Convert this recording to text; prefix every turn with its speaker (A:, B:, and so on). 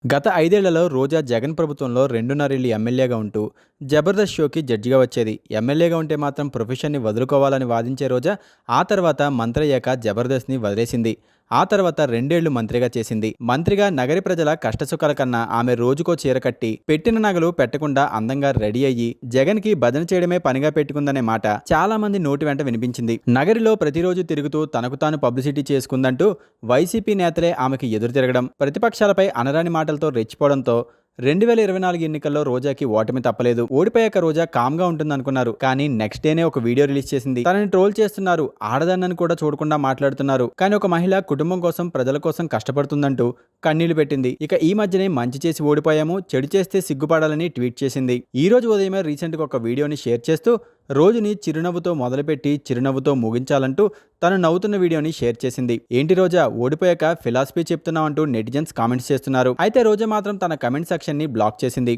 A: గత 5 ఏళ్లలో రోజా జగన్ ప్రభుత్వంలో 2.5 ఏళ్లు ఎమ్మెల్యేగా ఉంటూ జబర్దస్త్ షోకి జడ్జిగా వచ్చేది. ఎమ్మెల్యేగా ఉంటే మాత్రం ప్రొఫెషన్ని వదులుకోవాలని వాదించే రోజా ఆ తర్వాత మంత్రి అయ్యాక జబర్దస్త్ని వదిలేసింది. ఆ తర్వాత 2 ఏళ్లు మంత్రిగా చేసింది. మంత్రిగా నగరి ప్రజల కష్టసుఖాల కన్నా ఆమె రోజుకో చీర కట్టి పెట్టిన నగలు పెట్టకుండా అందంగా రెడీ అయ్యి జగన్కి భజన చేయడమే పనిగా పెట్టుకుందనే మాట చాలా మంది నోటి వెంట వినిపించింది. నగరిలో ప్రతిరోజు తిరుగుతూ తనకు తాను పబ్లిసిటీ చేసుకుందంటూ వైసీపీ నేతలే ఆమెకు ఎదురు తిరగడం, ప్రతిపక్షాలపై అనరాని మాటలతో రెచ్చిపోవడంతో 2024 ఎన్నికల్లో రోజాకి ఓటమి తప్పలేదు. ఓడిపోయాక రోజా కామ్గా ఉంటుందనుకున్నారు. కానీ నెక్స్ట్ డేనే ఒక వీడియో రిలీజ్ చేసింది. తనని ట్రోల్ చేస్తున్నారు, ఆడదాన్నని కూడా చూడకుండా మాట్లాడుతున్నారు, కానీ ఒక మహిళ కుటుంబం కోసం ప్రజల కోసం కష్టపడుతుందంటూ కన్నీళ్లు పెట్టింది. ఇక ఈ మధ్యనే మంచి చేసి ఓడిపోయాము, చెడు చేస్తే సిగ్గుపడాలని ట్వీట్ చేసింది. ఈ రోజు ఉదయమే రీసెంట్గా ఒక వీడియోని షేర్ చేస్తూ రోజుని చిరునవ్వుతో మొదలుపెట్టి చిరునవ్వుతో ముగించాలంటూ తను నవ్వుతున్న వీడియోని షేర్ చేసింది. ఏంటి రోజా ఓడిపోయాక ఫిలాసఫీ చెప్తున్నావు అంటూ నెటిజన్స్ కామెంట్స్ చేస్తున్నారు. అయితే రోజా మాత్రం తన కమెంట్ సెక్షన్ ని బ్లాక్ చేసింది.